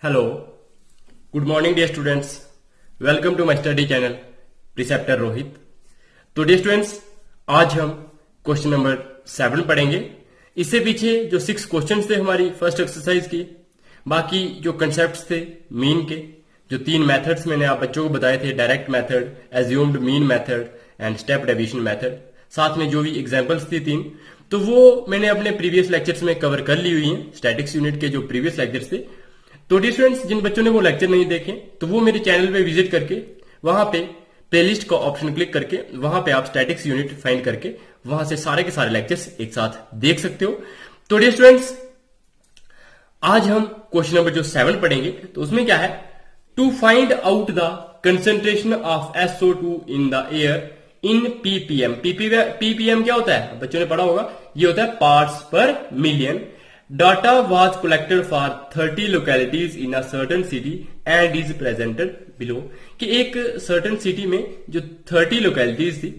Hello, good morning dear students. Welcome to my study channel preceptor Rohit. तो dear students, आज हम question number 7 पढ़ेंगे। इससे पीछे जो 6 क्वेश्चंस थे हमारी फर्स्ट एक्सरसाइज की, बाकी जो कंसेप्ट्स थे मीन के, जो 3 मेथड्स मैंने आप बच्चों को बताए थे, direct method, assumed mean method and step deviation method, साथ में जो भी एग्जांपल्स थी 3, तो वो मैंने अपने प्रीवियस लेक्चर्स में कवर कर ली हुई हैं, स्टैटिक्स यूनिट के जो प्रीवियस लेक्चर्स थे। तो डियर स्टूडेंट्स, जिन बच्चों ने वो लेक्चर नहीं देखे तो वो मेरे चैनल पे विजिट करके वहां पे प्लेलिस्ट का ऑप्शन क्लिक करके वहां पे आप स्टैटिक्स यूनिट फाइंड करके वहां से सारे के सारे लेक्चर्स एक साथ देख सकते हो। तो डियर स्टूडेंट्स, आज हम क्वेश्चन नंबर जो 7 पढ़ेंगे, तो उसमें क्या है, to find out the concentration of SO2 in the air in ppm। ppm क्या होता है, बच्चों ने पढ़ा होगा, ये होता है पार्ट्स पर million. Data was collected for 30 localities in a certain city and is presented below। कि एक certain city में जो 30 localities थी,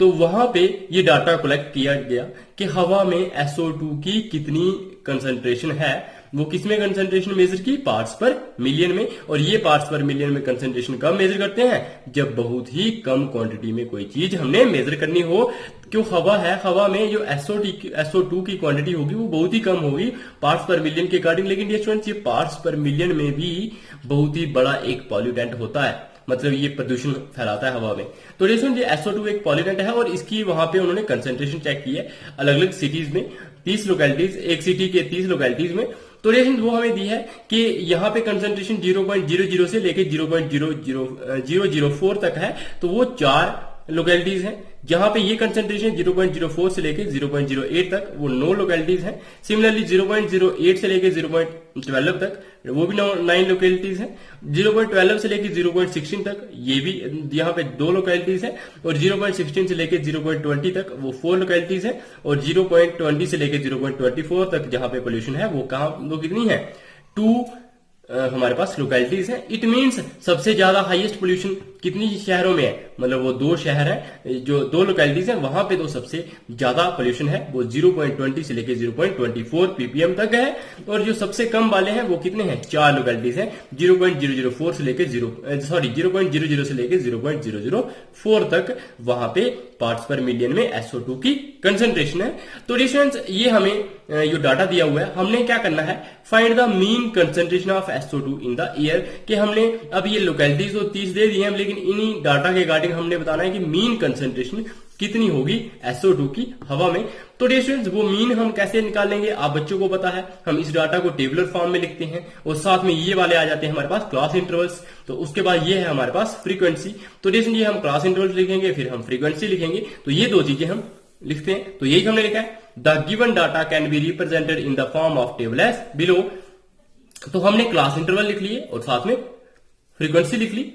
तो वहां पे ये डाटा कलेक्ट किया गया कि हवा में SO2 की कितनी कंसंट्रेशन है। वो किसमें कंसंट्रेशन मेजर की, पार्ट्स पर मिलियन में। और ये पार्ट्स पर मिलियन में कंसंट्रेशन कब मेजर करते हैं, जब बहुत ही कम क्वांटिटी में कोई चीज हमने मेजर करनी हो। क्यों, हवा है, हवा में जो SO2 की क्वांटिटी होगी वो बहुत ही कम होगी पार्ट्स पर मिलियन के अकॉर्डिंग। लेकिन ये स्टूडेंट्स, ये पार्ट्स पर मिलियन में भी बहुत ही बड़ा एक पॉल्यूटेंट होता है, मतलब ये प्रदूषण फैलाता है हवा में। तो ये SO2 एक पॉल्यूटेंट है और इसकी वहां पे उन्होंने कंसंट्रेशन चेक की है अलग अलग सिटीज में, 30 लोकेलिटीज, एक सिटी के 30 लोकेलिटीज में। तो रेशन वो हमें दी है कि यहाँ पे कंसंट्रेशन 0.00 से लेके 0.004 तक है। तो वो 4 लोकेलिटीज हैं। जहां पे ये कंसंट्रेशन 0.04 से लेके 0.08 तक, वो 9 लोकेलिटीज हैं। सिमिलरली 0.08 से लेके 0.12 तक, वो भी 9 लोकेलिटीज हैं। 0.12 से लेके 0.16 तक, ये भी यहाँ पे 2 लोकेलिटीज हैं। और 0.16 से लेके 0.20 तक वो 4 लोकेलिटीज हैं। और 0.20 से लेके 0.24 तक जहां पे पोल्यूशन है वो वो कितनी है, 2 हमारे पास लोकेलिटीज है। इट मींस सबसे ज्यादा हाईएस्ट पोल्यूशन कितनी शहरों में है, मतलब वो 2 शहर है, जो 2 लोकेलिटीज है, वहां पे तो सबसे ज्यादा पोल्यूशन है, वो 0.20 से लेके 0.24 ppm तक है। और जो सबसे कम वाले हैं वो कितने हैं, 4 लोकेलिटीज हैं, 0.004 से लेके 0.00 से लेके 0.004 तक वहां पे पार्ट्स पर मिलियन में SO2 की कंसंट्रेशन है। तो स्टूडेंट्स, ये हमें जो डाटा दिया हुआ है, हमने क्या करना है, find the mean concentration of SO2 in the air. कि हमने अब ये लोकेलिटीज तो 30 दे दी हैं, लेकिन इन्हीं डाटा के अकॉर्डिंग हमने बताना है कि मीन कंसंट्रेशन कितनी होगी SO2 की हवा में। तो स्टूडेंट्स, वो मीन हम कैसे निकालेंगे, आप बच्चों को पता है, हम इस डाटा को टेबुलर फॉर्म में लिखते हैं और साथ में ये वाले आ जाते हैं हमारे पास क्लास इंटरवल्स। तो उसके बाद ये है हमारे पास फ्रीक्वेंसी। तो स्टूडेंट्स, ये हम क्लास इंटरवल्स लिखेंगे, फिर हम फ्रीक्वेंसी लिखेंगे। तो ये 2 चीजें हम लिखते हैं। तो यही हमने लिखा है, the given data can be represented in the form of table as below. तो हमने क्लास इंटरवल लिख लिए और साथ में फ्रीक्वेंसी लिख ली।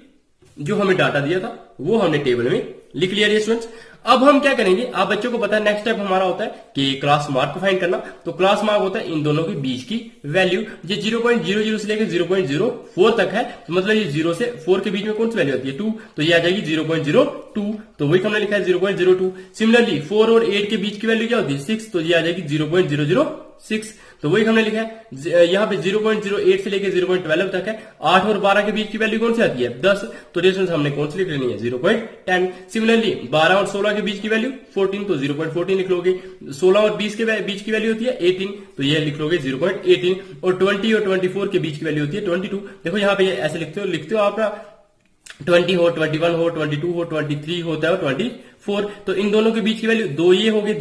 जो हमें डाटा दिया था वो हमने टेबल में लिख लिया स्टूडेंट्स। अब हम क्या करेंगे, आप बच्चों को पता है, नेक्स्ट स्टेप हमारा होता है कि क्लास मार्क को फाइंड करना। तो क्लास मार्क होता है इन दोनों के बीच की वैल्यू। ये 0.00 से लेकर 0.04 तक है, तो मतलब ये 0 से 4 के बीच में कौन सी वैल्यू आती है, 2, तो ये आ जाएगी 0.02। तो वही हमने लिखा है 0.02। सिमिलरली 4 और 8 के बीच की वैल्यू क्या होती है, 6, तो ये आ जाएगी 0.006। तो वही हमने लिखा है, यहाँ पे 0.08 से लेके 0.12 तक है। 8 और 12 के बीच की वैल्यू कौन सी आती है, 10, तो डिस्टेंस हमने कौन सी लिख लेनी है, 0.10। सिमिलरली 12 और 16 के बीच की वैल्यू 14, तो 0.14 लिख लोगे। 16 और 20 के बीच की वैल्यू होती है 18, तो ये लिख लोगे 0.18। और 20 और 24 के बीच की वैल्यू होती है 22। देखो यहाँ पे ऐसे लिखते हो आप, 20 हो, 21 हो, 22 हो, 23 होता है, 24। तो इन दोनों के बीच की वैल्यू 2 ये होगी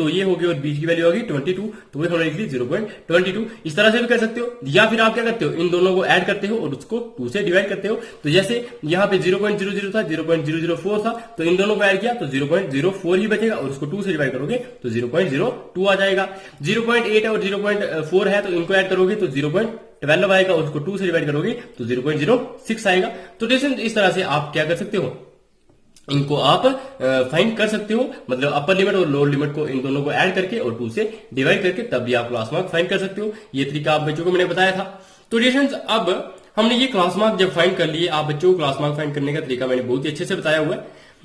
और बीच की वैल्यू होगी 22। तो वही हमने लिख ली 0.22। इस तरह से भी कर सकते हो, या फिर आप क्या करते हो, इन दोनों को ऐड करते हो और उसको 2 से डिवाइड करते हो। तो जैसे यहाँ पे 0.00 था, 0.004 था, तो इन दोनों को ऐड किया तो 0.04 ही बचेगा और उसको 2 से डिवाइड करोगे तो 0.02 आ जाएगा। 0.8 और 0.4 है, तो इनको ऐड करोगे तो 0.12 आएगा, उसको 2 से डिवाइड करोगे तो 0.06 आएगा। तो इस तरह से आप क्या कर सकते हो, इनको आप फाइंड कर सकते हो, मतलब अपर लिमिट और लोअर लिमिट को इन दोनों को ऐड करके और 2 से डिवाइड करके तब भी आप क्लास मार्क फाइंड कर सकते हो। ये तरीका आप बच्चों को मैंने बताया था। तो स्टूडेंट्स, अब हमने ये क्लास मार्क जब फाइंड कर लिए, आप बच्चों को क्लास मार्क फाइंड करने का तरीका मैंने बहुत ही अच्छे से बताया हुआ है।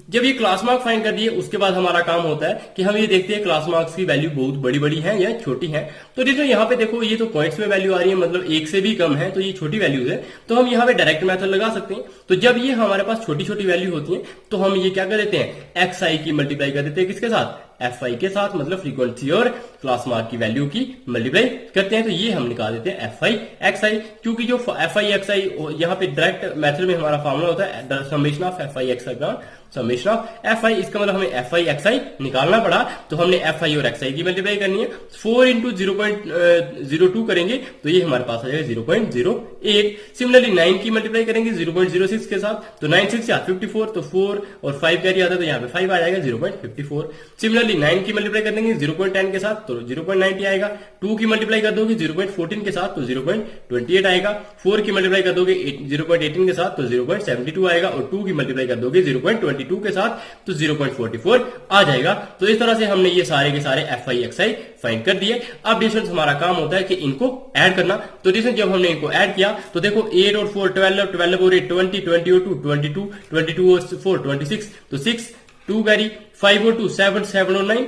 जब ये क्लास मार्क फाइंड कर दिए उसके बाद हमारा काम होता है कि हम ये देखते हैं क्लास मार्क्स की वैल्यू बहुत बड़ी बड़ी है या छोटी है। तो देखो यहाँ पे देखो ये तो पॉइंट्स में वैल्यू आ रही है, मतलब 1 से भी कम है, तो ये छोटी वैल्यूज है, तो हम यहाँ पे डायरेक्ट मेथड लगा सकते हैं। तो जब ये हमारे पास छोटी छोटी वैल्यू होती है तो हम ये क्या कर देते हैं, एक्स आई की मल्टीप्लाई कर देते हैं किसके साथ, एफ आई के साथ, मतलब फ्रीक्वेंसी और क्लास मार्क की वैल्यू की मल्टीप्लाई करते हैं। तो ये हम निकाल देते हैं एफ आई एक्स आई, क्योंकि जो एफ आई एक्स आई यहाँ पे डायरेक्ट मेथड में हमारा फॉर्मूला होता है summation of F I X I का समेशन ऑफ एफ आई, इसका मतलब हमें एफ आई एक्स आई निकालना पड़ा, तो हमने एफ आई और एक्स आई की मल्टीप्लाई करनी है। 4 इंटू 0.02 करेंगे तो ये हमारे पास आ जाएगा 0.08। सिमिलरली 9 की मल्टीप्लाई करेंगे 0.06 के साथ, तो 9 6 या 54, तो 4 और 5 कैरी आता है तो यहाँ पे 5 आ जाएगा 0.54। सिमिलरली 9 की मल्टीप्लाई कर देंगे 0.10 के साथ तो 0.90 आएगा। 2 की मल्टीप्लाई कर दोगे 0.14 के साथ तो 0.28 आएगा। 4 की मल्टीप्लाई कर दोगे 0.18 के साथ तो 0.72 आएगा, और 2 की मल्टीप्लाई कर दोगे 0.22 के साथ तो 0.44 आ जाएगा। तो इस तरह से हमने ये सारे के सारे F I X I find कर दिए। अब डिस्टेंस हमारा काम होता है कि इनको ऐड करना। तो डिस्टेंस जब हमने इनको ऐड किया तो देखो 8 और 4 12, 12 और 8 20, 20 और 2 22, 22 और 4 26, तो 6 2 कैरी, 5 और 2 7, 7 और 9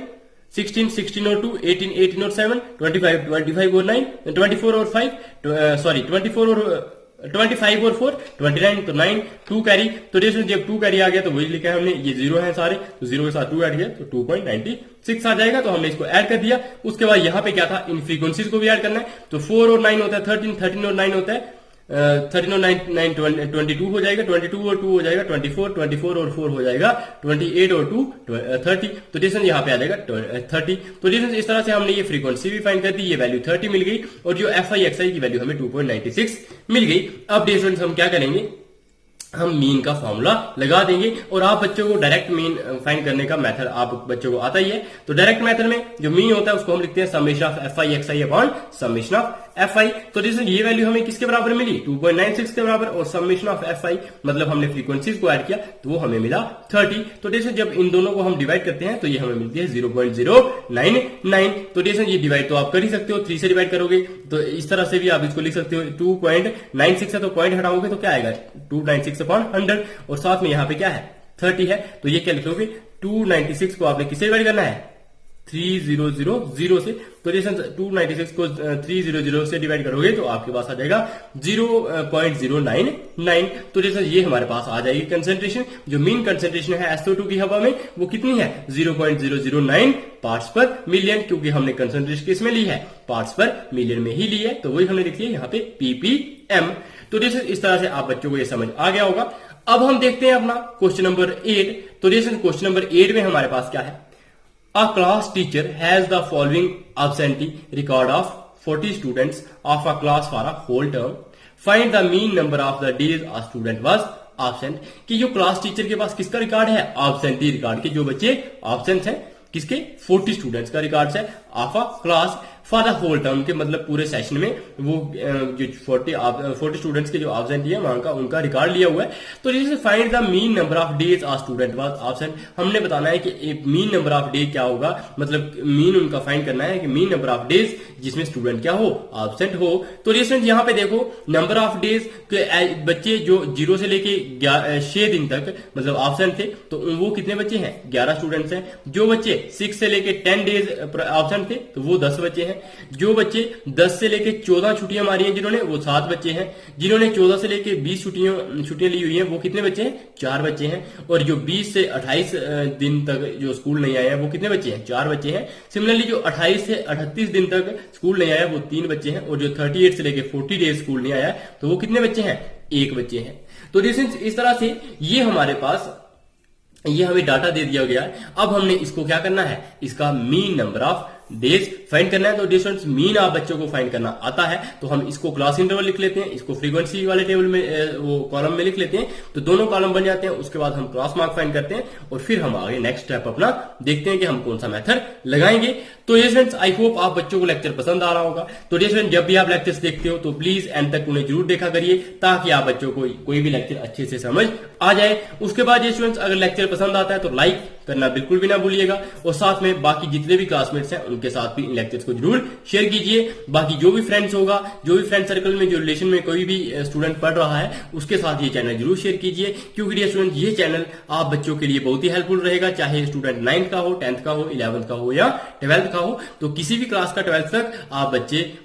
16, 16 और 2 18, 18 और 7 25, 25 और 9 24 और 5 24 और 25 और 4 29, तो 9 2 कैरी। तो डिस्टेंस जब 2 कैरी आ गया तो वही लिखा है हमने, ये 0 है सारे, तो 0 के साथ 2 ऐड किया तो 2.96 आ जाएगा। तो हमने इसको ऐड कर दिया। उसके बाद यहाँ पे क्या था, इन फ्रीक्वेंसीज को भी ऐड करना है। तो 4 और 9 होता है 13, 13 और 9 होता है 13 और 9 22 हो जाएगा, 22 और 2 हो जाएगा 24, 24 और 4 हो जाएगा 28 और 2 30। तो डिस्टेंस यहाँ पे आ जाएगा 30। तो डिस्टेंस इस तरह से हमने ये फ्रीक्वेंसी भी फाइंड कर दी, ये वैल्यू 30 मिल गई, और जो एफ आई एक्स आई की वैल्यू हमें 2.96 मिल गई। अब डिस्टेंस हम क्या करेंगे, हम मीन का फॉर्मूला लगा देंगे, और आप बच्चों को डायरेक्ट मीन फाइंड करने का मेथड आप बच्चों को आता ही है। तो डायरेक्ट मेथड में जो मीन होता है उसको हम लिखते हैं summation of F I X I upon summation of F I. तो जैसे ये वैल्यू हमें किसके बराबर मिली, 2.96 के बराबर, और समेशन ऑफ एफ आई मतलब हमने फ्रीक्वेंसीज को ऐड किया तो वो हमें मिला 30। तो जैसे जब इन दोनों को हम डिवाइड करते हैं तो ये हमें मिलती है 0.099। तो जैसे ये डिवाइड तो आप कर ही सकते हो, 3 से डिवाइड करोगे तो इस तरह से भी आप इसको लिख सकते हो। 2.96 है तो पॉइंट हटाओगे तो क्या आएगा 296 अपॉन 100, और साथ में यहाँ पे क्या है 30 है, तो ये क्या लिखोगे 296 को आपने किससे डिवाइड करना है 3000 से। तो जैसे 296 को 300 से डिवाइड करोगे तो आपके पास आ जाएगा 0.099। तो जैसे ये हमारे पास आ जाएगी कंसेंट्रेशन, जो मीन कंसेंट्रेशन है SO2 की हवा में वो कितनी है 0.009 पार्ट्स पर मिलियन, क्योंकि हमने कंसेंट्रेशन किस में ली है, पार्ट्स पर मिलियन में ही ली है, तो वही हमने लिख लिया यहाँ पे ppm। तो जैसे इस तरह से आप बच्चों को ये समझ आ गया होगा। अब हम देखते हैं अपना क्वेश्चन नंबर 8। तो जैसे क्वेश्चन नंबर 8 में हमारे पास क्या है, A class teacher has the following absentee record of 40 students of a class for a whole term. Find the mean number of the days a student was absent. कि जो class teacher के पास किसका record है, absentee record के, जो बच्चे absent हैं किसके 40 स्टूडेंट्स का रिकॉर्ड है of a class for the whole term के, मतलब पूरे सेशन में वो जो 40 स्टूडेंट्स के जो एब्सेंट है वहां का उनका रिकॉर्ड लिया हुआ है। तो जैसे find the mean number of days a student was absent, हमने बताना है कि मीन नंबर ऑफ डे क्या होगा, मतलब मीन उनका फाइंड करना है कि मीन नंबर ऑफ डेज जिसमें स्टूडेंट क्या हो, एब्सेंट हो। तो जैसे यहाँ पे देखो नंबर ऑफ डेज के बच्चे जो 0 से लेके 6 दिन तक मतलब एब्सेंट थे, तो वो कितने बच्चे हैं 11 स्टूडेंट्स हैं। जो बच्चे 6 से लेके 10 डेज एब्सेंट थे तो वो 10 बच्चे हैं। जो बच्चे 10 से लेके 14 छुट्टियां मारी हैं जिन्होंने, वो 7 बच्चे हैं। जिन्होंने 14 से लेके 20 छुट्टियां ली हुई हैं वो कितने बच्चे हैं 4 बच्चे हैं। और जो 20 से 28 दिन तक जो स्कूल नहीं आया वो कितने बच्चे हैं 4 बच्चे हैं। सिमिलरली जो 28 से 38 दिन तक स्कूल नहीं आया वो 3 बच्चे हैं। और जो 38 से लेके 40 डेज स्कूल नहीं आया तो वो कितने बच्चे हैं 1 बच्चे हैं। तो इस तरह से ये हमारे पास ये हमें डाटा दे दिया गया है। अब हमने इसको क्या करना है, इसका mean number of days find करना है। तो डिस्टेंस मीन आप बच्चों को फाइंड करना आता है तो हम इसको क्लास इंटरवल लिख लेते हैं, इसको फ्रीक्वेंसी वाले टेबल में वो कॉलम में लिख लेते हैं, तो दोनों कॉलम बन जाते हैं। उसके बाद हम क्लास मार्क फाइंड करते हैं और फिर हम आगे नेक्स्ट स्टेप अपना देखते हैं कि हम कौन सा मेथड लगाएंगे। तो ये फ्रेंड्स आई होप आप बच्चों को लेक्चर पसंद आ रहा होगा। तो फ्रेंड्स जब भी आप लेक्चर्स देखते हो तो प्लीज एंड तक उन्हें जरूर देखा करिए ताकि आप बच्चों को कोई भी लेक्चर अच्छे से समझ आ जाए। उसके बाद ये स्टूडेंट्स अगर लेक्चर पसंद आता है तो लाइक करना बिल्कुल भी ना भूलिएगा। और साथ में बाकी जितने भी क्लासमेट्स हैं उनके साथ भी इन लेक्चर्स को जरूर शेयर कीजिए। बाकी जो भी फ्रेंड्स होगा, जो भी फ्रेंड सर्कल में जो रिलेशन में कोई भी स्टूडेंट पढ़ रहा है उसके साथ ये चैनल जरूर शेयर कीजिए, क्योंकि डियर स्टूडेंट ये चैनल आप बच्चों के लिए बहुत ही हेल्पफुल रहेगा, चाहे स्टूडेंट 9th का हो, 10th का हो, 11th का हो या 12th का हो। तो किसी भी क्लास का 12th तक आप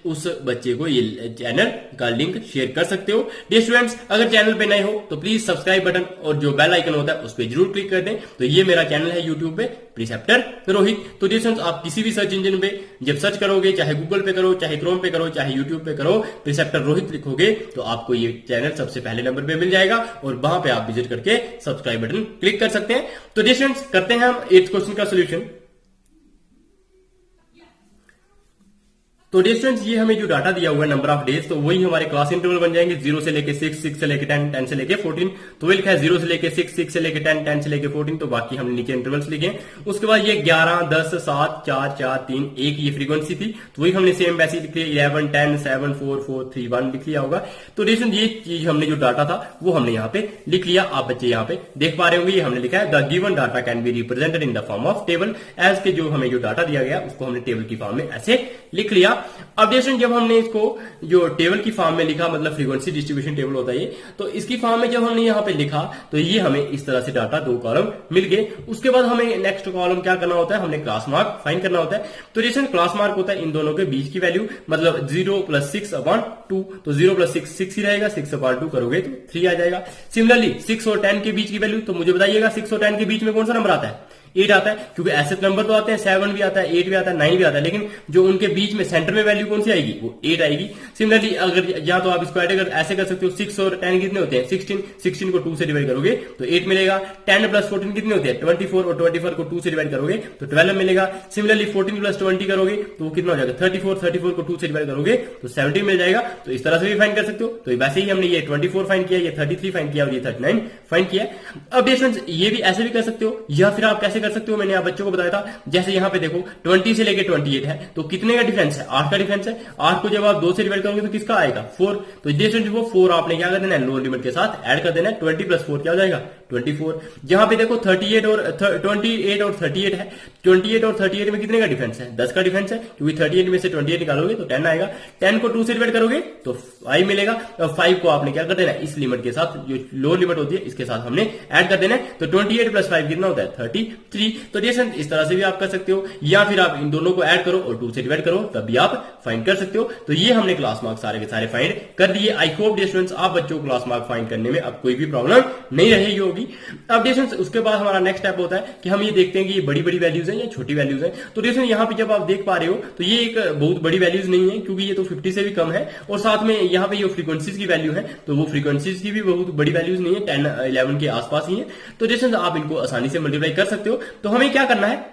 उस बच्चे को ये चैनल का लिंक शेयर कर सकते हो। डियर स्टूडेंट्स, अगर चैनल पे नए हो तो प्लीज सब्सक्राइब बटन और जो बेल आइकन होता है उस पर जरूर क्लिक कर दें। तो ये मेरा चैनल है यूट्यूब पे, प्रिसेप्टर रोहित। तो डियर स्टूडेंट्स, आप किसी भी सर्च इंजन पे जब सर्च करोगे, चाहे गूगल पे करो, चाहे क्रोम पे करो, चाहे यूट्यूब पे करो, प्रिसेप्टर रोहित लिखोगे तो आपको ये चैनल सबसे पहले नंबर पे मिल जाएगा और वहां पे आप विजिट करके सब्सक्राइब बटन क्लिक कर सकते हैं। तो डियर स्टूडेंट्स, करते हैं हम 8th क्वेश्चन का सोल्यूशन। तो डियर स्टूडेंट्स, ये हमें जो डाटा दिया हुआ है नंबर ऑफ डेज, तो वही हमारे क्लास इंटरवल बन जाएंगे 0 से लेके 6, 6 से लेके 10, 10 से लेके 14। तो वही लिखा है 0 से लेके 6, 6 से लेके 10, 10 से लेके 14। तो बाकी हमने नीचे इंटरवल्स लिखे। उसके बाद ये 11, 10, 7, 4, 4, 3, 1 ये फ्रीक्वेंसी थी, तो वही हमने सेम वैसे लिख लिया 11, 10, 7, 4, 4, 3, 1 लिख लिया होगा। तो डियर स्टूडेंट, ये चीज हमने जो डाटा था वो हमने यहाँ पे लिख लिया। आप बच्चे यहाँ पे देख पा रहे होंगे, ये हमने लिखा है the given data can be represented in the form of table as के जो हमें जो डाटा दिया गया उसको हमने टेबल की फॉर्म में ऐसे लिख लिया। अब डियर स्टूडेंट, जब हमने इसको जो टेबल की फॉर्म में लिखा, मतलब फ्रीक्वेंसी डिस्ट्रीब्यूशन टेबल होता है ये, तो इसकी फॉर्म में जब हमने यहाँ पे लिखा तो ये हमें इस तरह से डाटा 2 कॉलम मिल गए। उसके बाद हमें नेक्स्ट कॉलम क्या करना होता है, हमने क्लास मार्क फाइंड करना होता है। तो जैसे क्लास मार्क होता है इन दोनों के बीच की वैल्यू, मतलब 0 + 6/2। तो 0 + 6 6 ही रहेगा, 6/2 करोगे तो 3 आ जाएगा। सिमिलरली 6 और 10 के बीच की वैल्यू, तो मुझे बताइएगा 6 और 10 के बीच में कौन सा नंबर आता है? 8 आता है, क्योंकि ऐसे नंबर तो आते हैं 7 भी आता है, 8 भी आता है, 9 भी आता है, लेकिन जो उनके बीच में सेंटर में वैल्यू कौन सी आएगी, वो 8 आएगी। सिमिलरली अगर या तो आप इसको ऐसे कर सकते हो, 6 और 10 कितने होते हैं? 16, 16 को 2 से डिवाइड करोगे तो 8 मिलेगा। 10 + 14 कितने होते हैं? 24, और 24 को 2 से डिवाइड करोगे तो 12 मिलेगा। सिमिलरली 14 + 20 करोगे तो वो कितना हो जाएगा? 34, 34 को 2 से डिवाइड करोगे तो 17 मिल जाएगा। तो इस तरह से भी फाइंड कर सकते हो। तो वैसे ही हमने ये 24 फाइंड किया, ये 33 फाइंड किया और ये 39 फाइंड किया। अब डिफरेंस ये भी ऐसे भी कर सकते हो, या फिर आप कैसे कर सकते हो, मैंने आप बच्चों को बताया था। जैसे यहाँ पे देखो 20 से लेके 28 है, तो कितने का डिफरेंस है? 8 का डिफरेंस है। 8 को जब आप 2 से डिवाइड करोगे तो किसका आएगा? 4। तो डिफरेंस वो 4 आपने क्या कर देना है? लोअर लिमिट के साथ ऐड कर देना है। 20 + 4 क्या हो जाएगा? 24। जहां पे देखो 28 और 38 है, 28 और 38 में कितने का डिफरेंस है? 10 का डिफरेंस है, क्योंकि 38 में से 28 निकालोगे तो 10 आएगा। 10 को 2 से डिवाइड करोगे तो 5 मिलेगा, और 5 को आपने क्या कर देना है? इस लिमिट के साथ, जो लोअर लिमिट होती है इसके साथ हमने ऐड कर देना है। तो 28 + 5 कितना होता है? 33। तो डिफरेंस इस तरह से भी आप कर सकते हो, या फिर आप इन दोनों को ऐड करो और 2 से डिवाइड करो, तब भी आप फाइंड कर सकते हो। तो ये हमने क्लास मार्क सारे के सारे फाइंड कर दिए। आई होप डियर स्टूडेंट्स, आप बच्चों को क्लास मार्क फाइंड करने में अब कोई भी प्रॉब्लम नहीं रहेगी होगी। अब डियर स्टूडेंट्स, उसके बाद हमारा नेक्स्ट स्टेप होता है कि हम ये देखते हैं कि ये बड़ी बड़ी वैल्यूज हैं या छोटी वैल्यूज हैं। तो डियर स्टूडेंट्स, यहाँ पे जब आप देख पा रहे हो तो ये एक बहुत बड़ी वैल्यूज नहीं है, क्योंकि ये तो 50 से भी कम है, और साथ में यहाँ पे ये फ्रीक्वेंसीज की वैल्यू है, तो वो फ्रीक्वेंसीज की भी बहुत बड़ी वैल्यूज नहीं है, 10, 11 के आसपास ही है। तो डियर स्टूडेंट्स, आप इनको आसानी से मल्टीप्लाई कर सकते हो। तो हमें क्या करना है,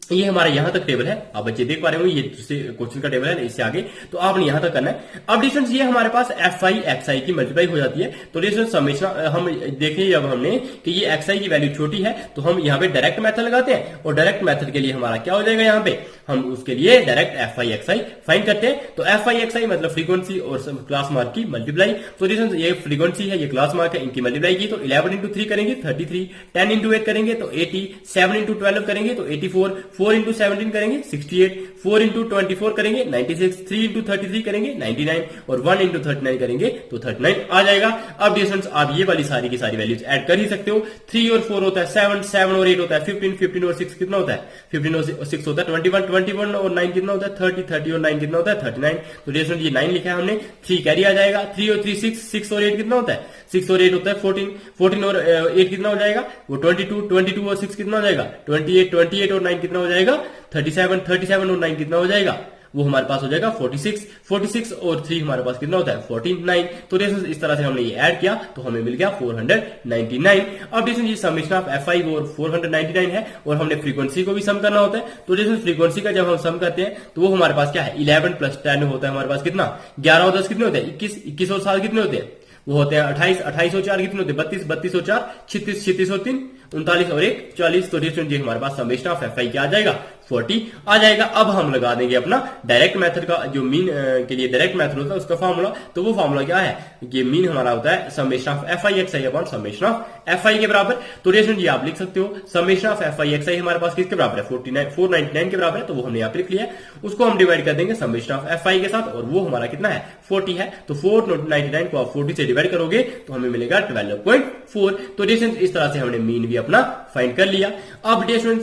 ये हमारा यहां तक टेबल है, आप बच्चे देख पा रहे होंगे, ये क्वेश्चन का टेबल है, इससे आगे तो आपने यहां तक करना है। अब डिस्टेंस ये हमारे पास fi xi की मल्टीप्लाई हो जाती है। तो डिस्टेंस हमेशा हम देखें जब हमने कि ये xi की वैल्यू छोटी है तो हम यहाँ पे डायरेक्ट मेथड लगाते हैं, और डायरेक्ट मेथड के लिए हमारा क्या हो जाएगा, यहाँ पे हम उसके लिए डायरेक्ट fi xi फाइंड करते हैं। तो fi xi मतलब फ्रीक्वेंसी और क्लास मार्क की मल्टीप्लाई। तो डिस्टेंस ये फ्रीक्वेंसी है, ये क्लास मार्क है, इनकी मल्टीप्लाई की तो 11 × 3 करेंगे 33, 10 × 8 करेंगे तो 80, 7 × 12 करेंगे तो 84, 4 × 17 करेंगे 68, 4 × 24 करेंगे 96, 3 × 33 करेंगे 99, और 1 × 39 करेंगे तो 39 आ जाएगा। अब डिस्टेंस आप ये वाली सारी की सारी वैल्यूज ऐड कर ही सकते हो। 3 और 4 होता है 7, 7 और 8 होता है 15, 15 और 6 कितना होता है? 15 और 6 होता है 21, 21 और 9 कितना होता है? 30, 30 और 9 कितना होता है? 39। तो डिस्टेंस ये 9 लिखा है हमने, 3 कैरी आ जाएगा। 3 और 3 6, 6 और 8 कितना होता है? 6 और 8 होता है 14, 14 और 8 कितना हो जाएगा? वो 22, 22 और 6 कितना हो जाएगा? 28, 28 और 9 कितना हो जाएगा? 37, 37 और 9 कितना हो जाएगा? वो हमारे पास हो जाएगा 46, 46 और 3 हमारे पास कितना होता है? 49। तो इस तरह से हमने ये ऐड किया तो हमें मिल गया 499। अब ये समेशन ऑफ fi और 499 है, और हमने फ्रीक्वेंसी को भी सम करना होता है। तो फ्रीक्वेंसी का जब हम सम करते हैं तो वो हमारे पास क्या है? 11 + 10 होता है हमारे पास कितना? 11 और 10 कितने होते हैं? 21, 21 और 7 कितने होते हैं? वो होते हैं 28, 28 और 4 कितने होते हैं? 32, 32 और 4 36, 36 और 3 39 और 1 40। तो ये हमारे पास समेशन ऑफ fi क्या आ जाएगा? 40 आ जाएगा। अब हम लगा देंगे अपना डायरेक्ट मेथड का, जो मीन के लिए डायरेक्ट मेथड होता है उसका फार्मूला। तो वो फार्मूला क्या है, ये मीन हमारा होता है summation of F I X I upon summation of F I के बराबर। तो रेशन जी आप लिख सकते हो summation of F I X I हमारे पास किसके बराबर है, 499 के बराबर है। तो वो हमने यहाँ पे लिख लिया है, उसको हम डिवाइड कर देंगे समेशन ऑफ एफ आई के साथ, और वो हमारा कितना है 40 है। तो 499 को आप 40 से डिवाइड करोगे तो हमें मिलेगा 12.4। तो रेशन इस तरह से हमने मीन भी अपना फाइंड कर लिया। अब रेशन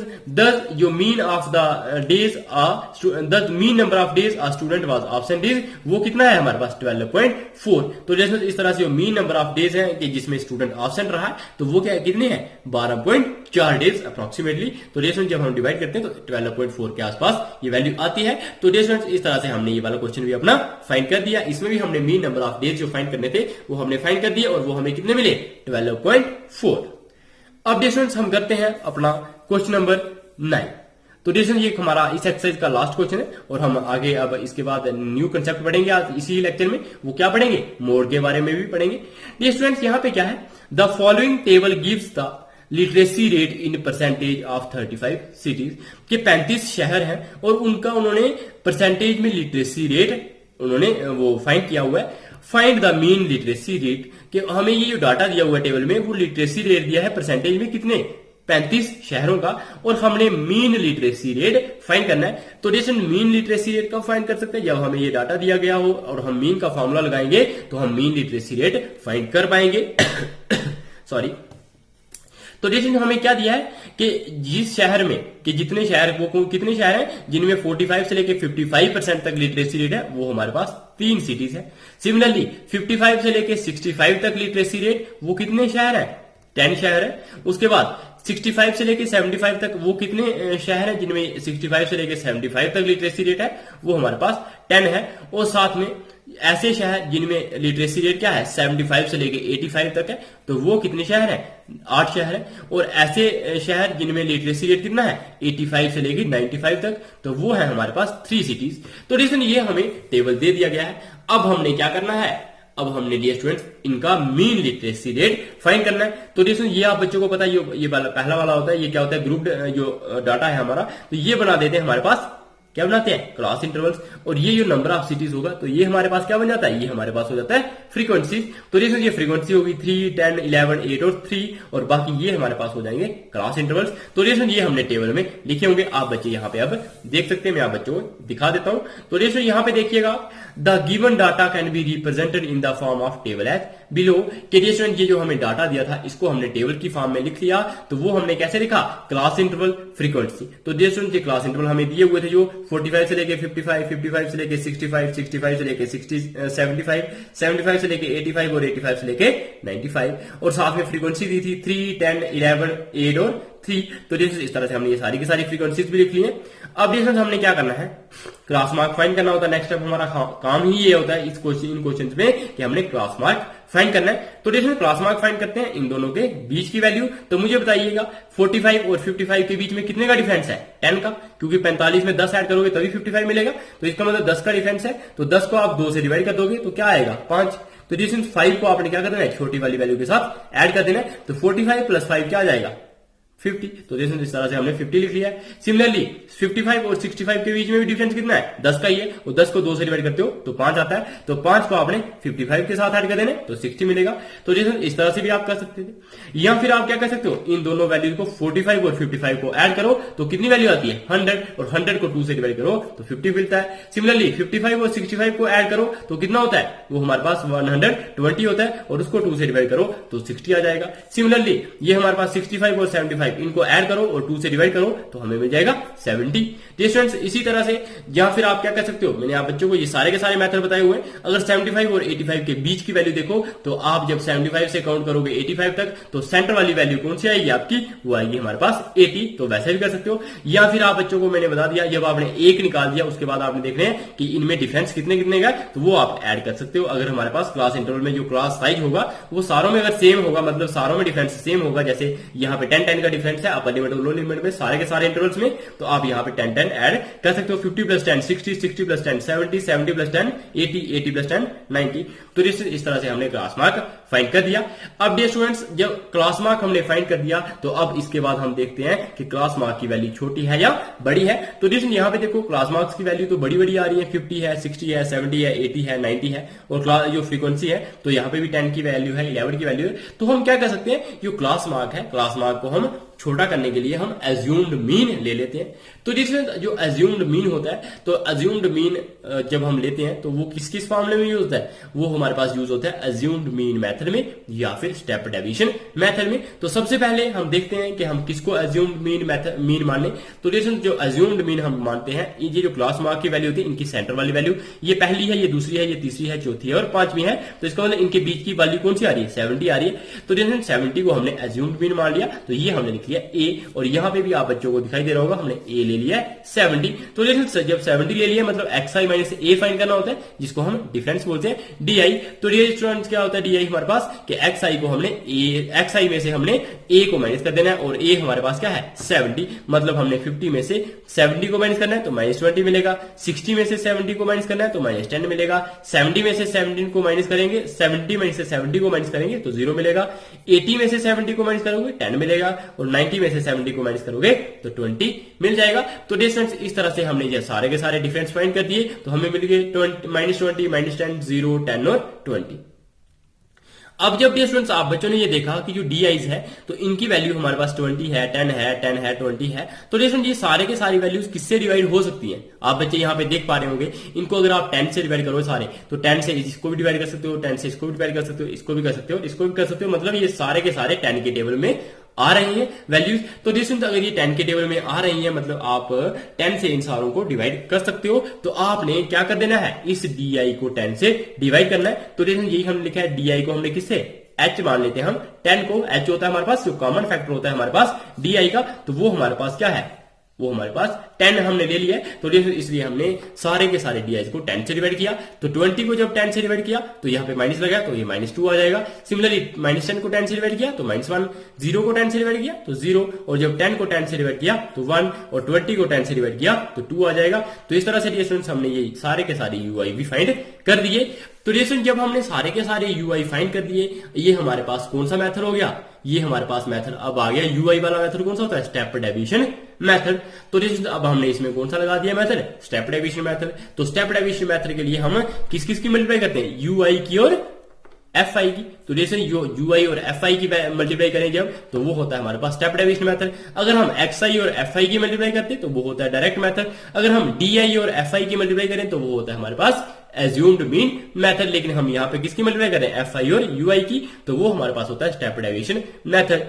जो mean of the days the mean number of days a student was absent is, वो कितना है हमारे पास 12.4। तो जैसे इस तरह से जो मीन नंबर ऑफ डेज है कि जिसमें स्टूडेंट एब्सेंट रहा है, तो वो क्या कितने हैं 12.4 डेज अप्रोक्सीमेटली। तो रेशन जब हम डिवाइड करते हैं तो 12.4 के आसपास ये वैल्यू आती है। तो रेशन इस तरह से हमने ये वाला क्वेश्चन भी अपना फाइंड कर दिया। इसमें भी हमने मीन नंबर ऑफ डेज जो फाइंड करने थे वो हमने फाइंड कर दिए, और वो हमें कितने मिले 12.4। अब रेशन हम करते हैं अपना क्वेश्चन नंबर 9। तो रेशन ये हमारा इस एक्सरसाइज का लास्ट क्वेश्चन है, और हम आगे अब इसके बाद न्यू कंसेप्ट पढ़ेंगे आज इसी लेक्चर में। वो क्या पढ़ेंगे, मोड के बारे में भी पढ़ेंगे। ये स्टूडेंट्स यहाँ पे क्या है, the following table gives the literacy rate in percentage of 35 cities, के 35 शहर हैं और उनका उन्होंने परसेंटेज में लिटरेसी रेट उन्होंने वो फाइंड किया हुआ है। Find the mean literacy rate, कि हमें ये जो डाटा दिया हुआ है टेबल में, वो लिटरेसी रेट दिया है परसेंटेज में कितने 35 शहरों का, और हमने मीन लिटरेसी रेट फाइंड करना है। तो जैसे मीन लिटरेसी रेट कब फाइंड कर सकते हैं, जब हमें ये डाटा दिया गया हो और हम मीन का फॉर्मूला लगाएंगे तो हम मीन लिटरेसी रेट फाइंड कर पाएंगे। सॉरी। तो जैसे हमें क्या दिया है कि जिस शहर में कि जितने शहर, वो कितने शहर हैं जिनमें 45 से लेकर 55% तक लिटरेसी रेट है, वो हमारे पास 3 सिटीज है। सिमिलरली 55 से लेकर 65 तक लिटरेसी रेट, वो कितने शहर है 10 शहर है। उसके बाद 65 से लेकर 75 तक वो कितने शहर हैं जिनमें 65 से लेकर 75 तक लिटरेसी रेट है, वो हमारे पास 10 है। और साथ में ऐसे शहर जिनमें लिटरेसी रेट क्या है 75 से लेकर 85 तक है, तो वो कितने शहर हैं 8 शहर है। और ऐसे शहर जिनमें लिटरेसी रेट कितना है 85 से लेकर 95 तक, तो वो है हमारे पास 3 सिटीज। तो रीजन ये हमें टेबल दे दिया गया है। अब हमने क्या करना है, अब हमने डियर स्टूडेंट्स इनका मीन लिटरेसी रेट फाइंड करना है। तो देखो ये आप बच्चों को पता है, ये पहला वाला होता है, ये क्या होता है ग्रुप जो डाटा है हमारा, तो ये बना देते हैं हमारे पास, क्या बनाते हैं क्लास इंटरवल्स। और ये जो नंबर ऑफ सिटीज होगा तो ये हमारे पास क्या बन जाता है, ये हमारे पास हो जाता है फ्रीक्वेंसी। तो देखो ये फ्रीक्वेंसी होगी 3, 10, 11, 8 और 3, और बाकी ये हमारे पास हो जाएंगे क्लास इंटरवल्स। तो देखो ये हमने टेबल में लिखे होंगे, आप बच्चे यहाँ पे अब देख सकते हैं, मैं आप बच्चों को दिखा देता हूं। तो देखो यहाँ पे देखिएगा, the given data can be represented in the form of table as below. कि ये जो हमें डाटा दिया था इसको हमने टेबल की फॉर्म में लिख लिया। तो वो हमने कैसे लिखा, क्लास इंटरवल फ्रीक्वेंसी। तो ये क्लास इंटरवल हमें दिए हुए थे जो 45 से लेके 55, 55 से लेके 65, 65 से लेके 75, 75 से लेके 85 और 85 से लेके 95, और साथ में फ्रीक्वेंसी दी थी 3, 10, 11, 8 और 3। तो जैसे इस तरह से हमने ये सारी की सारी फ्रीक्वेंसीज भी लिख ली है। अब जैसे हमने क्या करना है, क्लास मार्क फाइंड करना होता है। नेक्स्ट स्टेप हमारा काम ही ये होता है इन क्वेश्चन में कि हमने क्लास मार्क फाइंड करना है। तो जैसे क्लास मार्क फाइंड करते हैं इन दोनों के बीच की वैल्यू। तो मुझे बताइएगा 45 और 55 के बीच में कितने का डिफरेंस है 10 का, क्योंकि 45 में 10 ऐड करोगे तभी 55 मिलेगा। तो इसका मतलब 10 का डिफरेंस है। तो 10 को आप 2 से डिवाइड कर दोगे तो क्या आएगा 5। तो जैसे 5 को आपने क्या कर देना है, छोटी वाली वैल्यू के साथ ऐड कर देना है। तो 45 प्लस 5 क्या आ जाएगा 50। तो जैसे इस तरह से हमने 50 लिख लिया है। सिमिलरली 55 और 65 के बीच में भी डिफरेंस कितना है 10 का ही है, और 10 को 2 से डिवाइड करते हो तो 5 आता है। तो 5 को आपने 55 के साथ ऐड कर देना तो 60 मिलेगा। तो जैसे इस तरह से भी आप कर सकते थे, या फिर आप क्या कर सकते हो, इन दोनों वैल्यूज को 45 और 55 को ऐड करो तो कितनी वैल्यू आती है 100, और 100 को 2 से डिवाइड करो तो 50 मिलता है। सिमिलरली 55 और 65 को ऐड करो तो कितना होता है, वो हमारे पास 120 होता है, और उसको 2 से डिवाइड करो तो 60 आ जाएगा। सिमिलरली ये हमारे पास 65 और 75 इनको ऐड करो और 2 से डिवाइड करो तो हमें मिल जाएगा 70। स्टूडेंट्स इसी तरह से, या फिर आप क्या कर सकते हो, मैंने आप बच्चों को ये सारे के सारे मेथड बताए हुए हैं। अगर 75 और 85 के बीच की वैल्यू देखो तो आप जब 75 से काउंट करोगे 85 तक तो सेंटर वाली वैल्यू कौन सी आएगी आपकी, वो आएगी हमारे पास 80। तो वैसे भी कर सकते हो। या फिर आप बच्चों को मैंने बता दिया, जब आपने 1 निकाल दिया उसके बाद आपने देखना है कि इनमें डिफरेंस कितने कितने का, तो वो आप ऐड कर सकते हो। अगर हमारे पास क्लास इंटरवल में जो क्लास साइज होगा वो सारों में अगर सेम होगा, मतलब सारों में डिफरेंस सेम होगा, जैसे यहाँ पे 10-10 का डिफरेंस है अपर लिमिट और लोअर लिमिट में सारे के सारे इंटरवल्स में, तो आप यहाँ पे 10-10 ऐड कर सकते हो। 50 + 10 60, 60 + 10 70, 70 + 10 80, 80 + 10 90। तो इस तरह से हमने क्लास मार्क फाइंड कर दिया। अब डियर स्टूडेंट्स जब क्लास मार्क हमने फाइंड कर दिया तो अब इसके बाद हम देखते हैं कि क्लास मार्क की वैल्यू छोटी है या बड़ी है। तो डियर यहाँ पे देखो क्लास मार्क्स की वैल्यू तो बड़ी बड़ी आ रही है, 50 है, 60 है, 70 है, 80 है, 90 है, और क्लास जो फ्रीक्वेंसी है तो यहाँ पे भी 10 की वैल्यू है, 11 की वैल्यू है। तो हम क्या कर सकते हैं, जो क्लास मार्क है, क्लास मार्क को हम छोटा करने के लिए हम एज्यूम्ड मीन ले लेते हैं। तो जिसमें जो एज्यूम्ड मीन होता है, तो एज्यूम्ड मीन जब हम लेते हैं तो वो किस किस मामले में यूज होता है, वो हमारे पास यूज होता है एज्यूम्ड मीन मेथड में या फिर स्टेप डेविएशन मेथड में। तो सबसे पहले हम देखते हैं कि हम किसको एज्यूम्ड मीन माने। तो जो एज्यूम्ड मीन हम मानते हैं, ये जो क्लास मार्क की वैल्यू होती है, इनकी सेंटर वाली वैल्यू, ये पहली है, ये दूसरी है, ये तीसरी है, चौथी है और पांचवी है। तो इसका मतलब इनके बीच की वैल्यू कौन सी आ रही है, 70 आ रही है। तो 70 को हमने एज्यूम्ड मीन मान लिया, तो ये हमने लिख लिया ए, और यहां पे भी आप बच्चों को दिखाई दे रहा होगा हमने ए ले लिया है 70। तो जब 70 ले लिया मतलब xi माइनस ए फाइंड करना होता है, जिसको हम डिफरेंस बोलते हैं डी। तो ये स्टूडेंट्स क्या होता है डी हमारे पास कि xi को हमने xi में से हमने a को माइनस कर देना है, और a हमारे पास क्या है 70, मतलब हमने 50 में से 70 को माइनस करना है तो -20 मिलेगा, 60 में से 70 को माइनस करना है तो -10 मिलेगा, 70 में से 17 को माइनस करेंगे, 70 में से 70 को माइनस करेंगे तो 0 मिलेगा, 80 में से 70 को माइनस करोगे 10 मिलेगा, और 90 में से 70 को माइनस करोगे तो 20 मिल जाएगा। तो डिस्टेंस इस तरह से हमने ये सारे के सारे डिफरेंस फाइंड कर दिए, तो हमें मिल गए -20, -10, 0, 10 और 20। अब जब डियर स्टूडेंट्स आप बच्चों ने ये देखा कि जो डी आईज है तो इनकी वैल्यू हमारे पास 20 है, 10 है, 10 है, 20 है। तो डियर स्टूडेंट ये सारे के सारी वैल्यूज किससे डिवाइड हो सकती हैं, आप बच्चे यहाँ पे देख पा रहे होंगे। इनको अगर आप 10 से डिवाइड करो सारे, तो 10 से इसको भी डिवाइड कर सकते हो, 10 से इसको भी डिवाइड कर सकते हो, इसको भी कर सकते हो, इसको भी कर सकते हो, मतलब ये सारे के सारे 10 के टेबल में आ रही हैं वैल्यूज। तो डिस्टेंस अगर ये 10 के टेबल में आ रही है मतलब आप 10 से इन सारों को डिवाइड कर सकते हो। तो आपने क्या कर देना है, इस डी को 10 से डिवाइड करना है। तो डिस्टेंस यही हमने लिखा है, डी को हमने किससे h मान लेते हैं हम, 10 को h होता है हमारे पास, जो कॉमन फैक्टर होता है हमारे पास डी का, तो वो हमारे पास क्या है, वो हमारे पास 10 हमने ले लिया है। तो इसलिए हमने सारे के सारे डी को 10 से डिवाइड किया। तो 20 को जब 10 से डिवाइड किया तो यहाँ पे माइनस लगा तो ये -2 आ जाएगा। सिमिलरली -10 को 10 से डिवाइड किया तो -1, 0 को 10 से डिवाइड किया तो 0, और जब 10 को 10 से डिवाइड किया तो 1, और 20 को 10 से डिवाइड किया तो 2 आ जाएगा। तो इस तरह से डियर स्टूडेंट्स हमने ये सारे के सारे यूआई भी फाइंड कर दिए। तो डियर स्टूडेंट जब हमने सारे के सारे यूआई फाइंड कर दिए, ये हमारे पास कौन सा मेथड हो गया, ये हमारे पास मेथड अब आ गया यूआई वाला मेथड कौन सा होता है, स्टेप डेविएशन मेथड। तो अब हमने इसमें कौन सा लगा दिया मेथड, स्टेप डेविएशन मेथड। तो स्टेप डेविएशन मेथड के लिए हम किस किस की मल्टीप्लाई करते हैं, यूआई की और एफ आई की। तो जैसे यूआई और एफ आई की मल्टीप्लाई करें जब, तो वो होता है हमारे पास स्टेप डेविएशन मेथड। अगर हम एक्स आई और एफ आई की मल्टीप्लाई करते हैं तो वो होता है डायरेक्ट मेथड। अगर हम डी आई और एफ आई की मल्टीप्लाई करें तो वो होता है हमारे पास एज्यूम्ड मीन मेथड। लेकिन हम यहाँ पे किसकी मल्टीप्लाई करें, एफ आई और यूआई की, तो वो हमारे पास होता है स्टेप डेविएशन मेथड।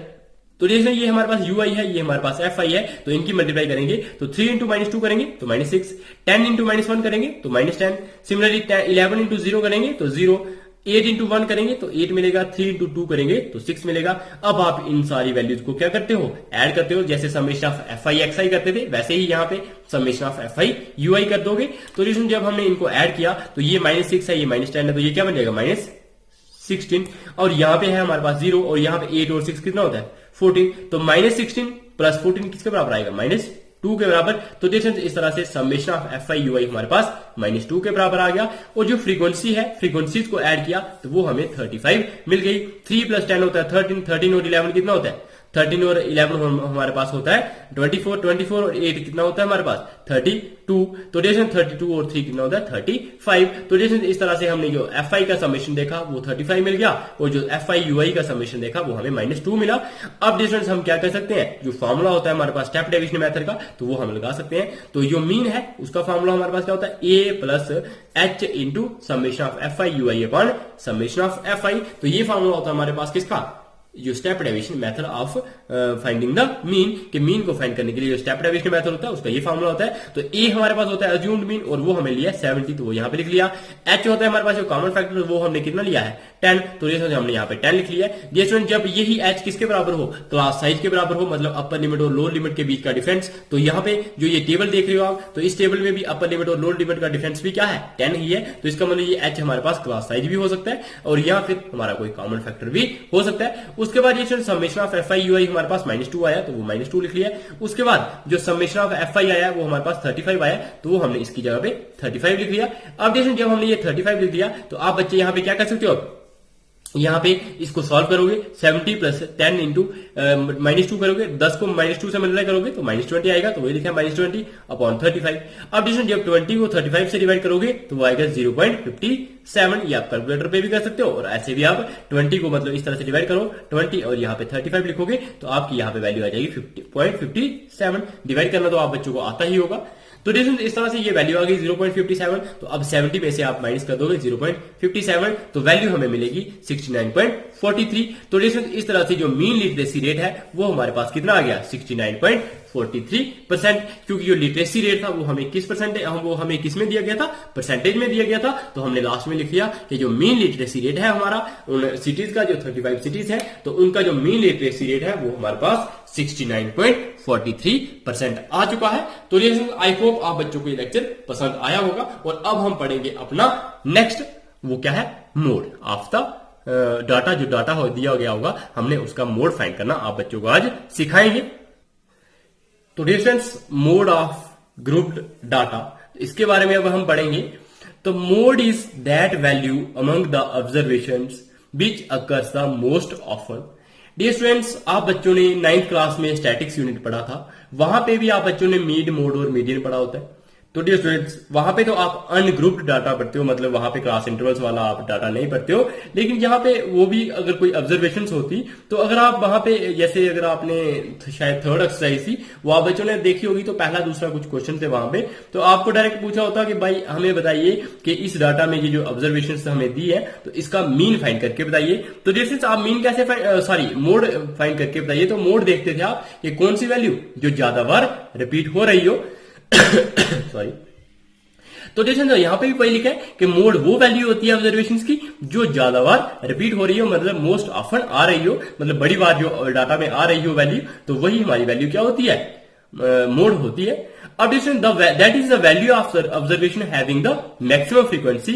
तो जैसे ये हमारे पास यूआई है, ये हमारे पास एफ आई है, तो इनकी मल्टीप्लाई करेंगे तो 3 इंटू -2 करेंगे तो -6, 10 इंटू -1 करेंगे तो -10, सिमिलरली 11 इंटू 0 करेंगे तो 0, 8 इंटू 1 करेंगे तो 8 मिलेगा, 3 इंटू 2 करेंगे तो 6 मिलेगा। अब आप इन सारी वैल्यूज को क्या करते हो, ऐड करते हो। जैसे summation of F I X I करते थे वैसे ही यहाँ पे summation of F I U I कर दोगे। तो जब हमने इनको ऐड किया तो ये -6 है, ये -10 है, तो ये क्या बन जाएगा -16, और यहाँ पे है हमारे पास 0, और यहाँ पे 8 और 6 कितना होता है 14। तो -16 प्लस 14 किसके बराबर आएगा, -2 के बराबर। तो देखिए इस तरह से summation of F I U I हमारे पास -2 के बराबर आ गया। और जो फ्रीक्वेंसी है, फ्रीक्वेंसीज को ऐड किया तो वो हमें 35 मिल गई। 3 + 10 होता है 13, 13 और 11 कितना होता है, 13 और 11 हमारे पास होता है 24, 24 और 8 कितना होता है हमारे पास 32। तो डेशन 32 और 3 कितना होता है 35। तो डेशन इस तरह से हमने जो एफ आई का समेशन देखा वो 35 मिल गया, और जो एफ आई यू आई का समेशन देखा वो हमें -2 मिला। अब डेशन हम क्या कर सकते हैं, जो फॉर्मूला होता है हमारे पास स्टेप डेविएशन मेथड का, तो वो हम लगा सकते हैं। तो जो मीन है उसका फॉर्मूला हमारे पास क्या होता है, A plus H into summation of F I U I upon summation of F I. तो ये फॉर्मूला होता है हमारे पास किसका, जो step deviation method of finding the mean, के मीन को फाइंड करने के लिए जो स्टेप डेविएशन मेथड होता है उसका ये फॉर्मूला होता है। तो ए हमारे पास होता है अज्यूम्ड मीन, और वो हमें लिया 70, तो वो यहां पे लिख लिया। एच होता है हमारे पास जो कॉमन फैक्टर, वो हमने कितना लिया है 10, तो ये हमने यहाँ पे 10 लिख लिया है। ये स्टूडेंट जब यही एच किसके बराबर हो, क्लास साइज के बराबर हो, मतलब अपर लिमिट और लोअर लिमिट के बीच का डिफरेंस। तो यहाँ पे जो ये टेबल देख रहे हो आप, तो इस टेबल में भी अपर लिमिट और लोअर लिमिट का डिफरेंस भी क्या है 10 ही है। तो इसका मतलब ये एच हमारे पास क्लास साइज भी हो सकता है, और यहाँ फिर हमारा कोई कॉमन फैक्टर भी हो सकता है। उसके बाद ये summation of F I U I हमारे पास -2 आया, तो वो -2 लिख लिया। उसके बाद जो समेशन ऑफ एफ आई आया वो हमारे पास 35 आया, तो वो हमने इसकी जगह पे 35 लिख लिया। अब देखिए जब हमने ये 35 लिख दिया तो आप बच्चे यहाँ पे क्या कर सकते हो, यहाँ पे इसको सॉल्व करोगे 70 प्लस 10 इंटू -2 करोगे, 10 को -2 से मल्टीप्लाई करोगे तो -20 आएगा, तो वही लिखा है -20 अपॉन 35। अब डिस्टेंस जब 20 को 35 से डिवाइड करोगे तो वो आएगा 0.57। ये आप कैलकुलेटर पे भी कर सकते हो और ऐसे भी आप 20 को मतलब इस तरह से डिवाइड करो 20 और यहाँ पे 35 लिखोगे तो आपकी यहाँ पे वैल्यू आ जाएगी 50.57। डिवाइड करना तो आप बच्चों को आता ही होगा। तो डिस्टेंस इस तरह से ये वैल्यू आ गई 0.57। तो अब 70 में से आप माइनस कर दोगे 0.57 तो वैल्यू हमें मिलेगी 69.43। तो डिस्टेंस इस तरह से जो मीन लिटरेसी रेट है वो हमारे पास कितना आ गया 69.43%। क्योंकि जो लिटरेसी रेट था वो हमें किस परसेंटेज वो हमें किस में दिया गया था, परसेंटेज में दिया गया था। तो हमने लास्ट में लिख लिया कि जो मीन लिटरेसी रेट है हमारा उन सिटीज का जो 35 सिटीज है तो उनका जो मीन लिटरेसी रेट है वो हमारे पास 69.43% आ चुका है। तो आई होप आप बच्चों को ये लेक्चर पसंद आया होगा। और अब हम पढ़ेंगे अपना नेक्स्ट, वो क्या है मोड ऑफ द डाटा। जो डाटा दिया गया होगा हमने उसका मोड फाइंड करना आप बच्चों को आज सिखाएंगे। तो distance mode of grouped data, इसके बारे में अब हम पढ़ेंगे। तो mode is that value among the observations which occurs the most often. Dear students, आप बच्चों ने 9th क्लास में स्टैटिक्स यूनिट पढ़ा था, वहां पे भी आप बच्चों ने मीड, मोड और मीडियन पढ़ा होता है। तो डियर स्टूडेंट्स, वहां पे तो आप अनग्रुप्ड डाटा पढ़ते हो, मतलब वहां पे क्लास इंटरवल्स वाला आप डाटा नहीं पढ़ते हो। लेकिन यहाँ पे वो भी अगर कोई ऑब्जर्वेशंस होती तो अगर आप वहां पे जैसे अगर आपने शायद थर्ड एक्सरसाइज थी वो आप बच्चों ने देखी होगी तो पहला दूसरा कुछ क्वेश्चन थे वहां पे, तो आपको डायरेक्ट पूछा होता कि भाई हमें बताइए कि इस डाटा में ये जो ऑब्जर्वेशन हमें दी है तो इसका मीन फाइंड करके बताइए। तो डियर आप मीन कैसे मोड फाइंड करके बताइए। तो मोड देखते थे आप कि कौन सी वैल्यू जो ज्यादा बार रिपीट हो रही हो सॉरी। तो देखिए यहां पे भी वही लिखा है कि मोड वो वैल्यू होती है ऑब्जर्वेशंस की जो ज्यादा बार रिपीट हो रही हो, मतलब मोस्ट ऑफन आ रही हो, मतलब बड़ी बार जो डाटा में आ रही हो वैल्यू, तो वही हमारी वैल्यू क्या होती है, मोड होती है। अब that is the value of observation having the maximum frequency.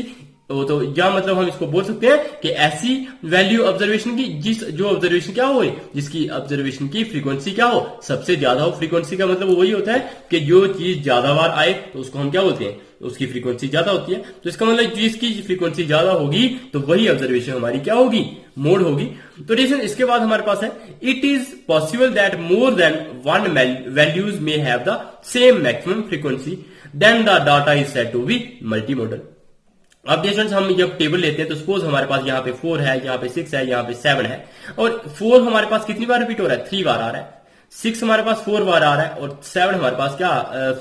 तो या मतलब हम इसको बोल सकते हैं कि ऐसी वैल्यू ऑब्जर्वेशन की जो ऑब्जर्वेशन क्या हो, जिसकी ऑब्जर्वेशन की फ्रीक्वेंसी क्या हो, सबसे ज्यादा हो। फ्रीक्वेंसी का मतलब वही होता है कि जो चीज ज्यादा बार आए तो उसको हम क्या बोलते हैं, उसकी फ्रीक्वेंसी ज्यादा होती है। तो इसका मतलब जिसकी फ्रीक्वेंसी ज्यादा होगी तो वही ऑब्जर्वेशन हमारी क्या होगी, मोड होगी। तो देखिए इसके बाद हमारे पास है it is possible that more than one values may have the same maximum frequency then the data is said to be multimodal. अब देखिए हम जब टेबल लेते हैं तो सपोज हमारे पास यहाँ पे 4 है, यहाँ पे 6 है, यहाँ पे 7 है और 4 हमारे पास कितनी बार रिपीट हो रहा है, 3 बार आ रहा है। 6 हमारे पास 4 बार आ रहा है और 7 हमारे पास क्या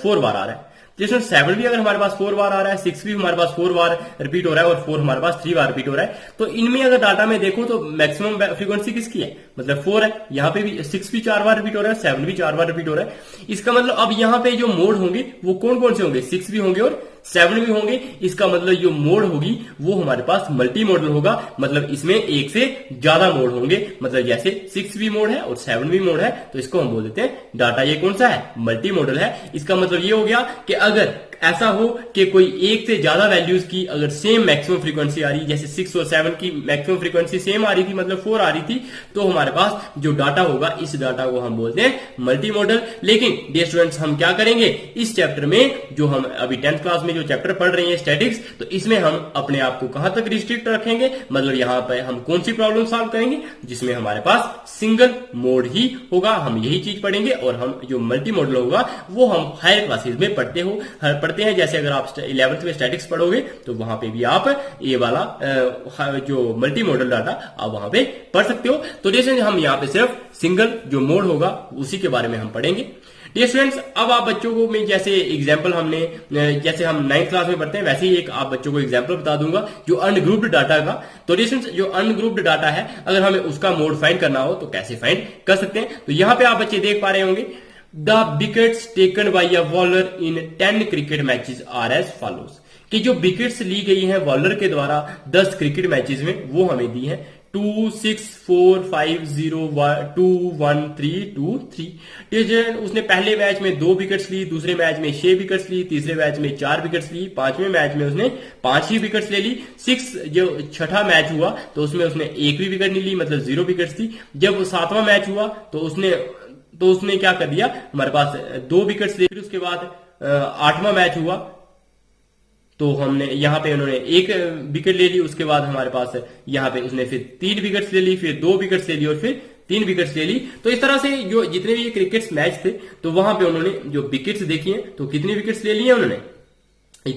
4 बार आ रहा है। जिसमें 7 भी अगर हमारे पास 4 बार आ रहा है, 6 भी हमारे पास 4 बार रिपीट हो रहा है और 4 हमारे पास 3 बार रिपीट हो रहा है। तो इनमें अगर डाटा में देखो तो मैक्सिमम फ्रीक्वेंसी किसकी है, मतलब 4 है। यहाँ पे भी 6 भी 4 बार रिपीट हो रहा है, 7 भी 4 बार रिपीट हो रहा है। इसका मतलब अब यहाँ पे जो मोड होंगे वो कौन कौन से होंगे, 6 भी होंगे और 7 भी होंगे। इसका मतलब जो मोड होगी वो हमारे पास मल्टी मॉडल होगा, मतलब इसमें एक से ज्यादा मोड होंगे। मतलब जैसे 6 भी मोड है और 7 भी मोड है तो इसको हम बोल देते हैं डाटा ये कौन सा है, मल्टी मॉडल है। इसका मतलब ये हो गया कि अगर ऐसा हो कि कोई एक से ज्यादा वैल्यूज की अगर सेम मैक्सिमम फ्रीक्वेंसी आ रही, जैसे 6 और 7 की मैक्सिमम फ्रीक्वेंसी सेम आ रही थी, मतलब 4 आ रही थी, तो हमारे पास जो डाटा होगा इस डाटा को हम बोलते हैं मल्टी मॉडल। लेकिन डियर स्टूडेंट्स हम क्या करेंगे इस चैप्टर में, जो हम अभी 10th क्लास में जो चैप्टर पढ़ रहे हैं स्टैटिक्स, तो इसमें हम अपने आप को कहां तक रिस्ट्रिक्ट रखेंगे, मतलब यहां पर हम कौन सी प्रॉब्लम सॉल्व करेंगे जिसमें हमारे पास सिंगल मोड ही होगा, हम यही चीज पढ़ेंगे। और हम जो मल्टी मॉडल होगा वो हम हायर क्लासेस में पढ़ते हैं। जैसे अगर आप 11th में स्टैटिक्स पढ़ोगे तो वहां पे भी आप ये वाला जो मल्टी मॉडल डाटा आप वहां पे पढ़ सकते हो। तो जैसे हम यहाँ पे सिर्फ सिंगल जो मोड होगा उसी के बारे में हम पढ़ेंगे। डियर स्टूडेंट्स, अब आप बच्चों को मैं जैसे एग्जांपल हमने जैसे हम 9th क्लास में पढ़ते हैं वैसे ही एक आप बच्चों को एग्जांपल बता दूंगा जो अनग्रुप्ड डाटा का। तो डियर स्टूडेंट्स जो अनग्रुप्ड डाटा है अगर हमें उसका मोड फाइंड करना हो तो कैसे फाइंड कर सकते हैं। तो यहां पे आप बच्चे देख पा रहे होंगे the wickets taken by a bowler in 10 cricket matches are as follows, कि जो विकेट्स ली गई हैं बॉलर के द्वारा 10 क्रिकेट मैचेस में वो हमें दी है 2 6 4 5 0 2 1 3 2 3। उसने पहले मैच में 2 विकेट्स ली, दूसरे मैच में 6 विकेट्स ली, तीसरे मैच में 4 विकेट्स ली, 5वें मैच में उसने 5 ही विकेट्स ले ली। 6 जो छठा मैच हुआ तो उसमें उसने एक भी विकेट नहीं ली, मतलब 0 विकेट्स थी। जब 7वां मैच हुआ तो उसने क्या कर दिया, हमारे पास 2 विकेट्स ले। फिर उसके बाद 8वां मैच हुआ तो हमने यहाँ पे उन्होंने एक विकेट ले ली, उसके बाद हमारे पास यहाँ पे उसने फिर 3 विकेट्स ले ली, फिर 2 विकेट्स ले ली और फिर 3 विकेट्स ले ली। तो इस तरह से जो जितने भी क्रिकेट मैच थे तो वहां पे उन्होंने जो विकेट्स देखी हैं तो कितनी विकेट्स ले ली है उन्होंने,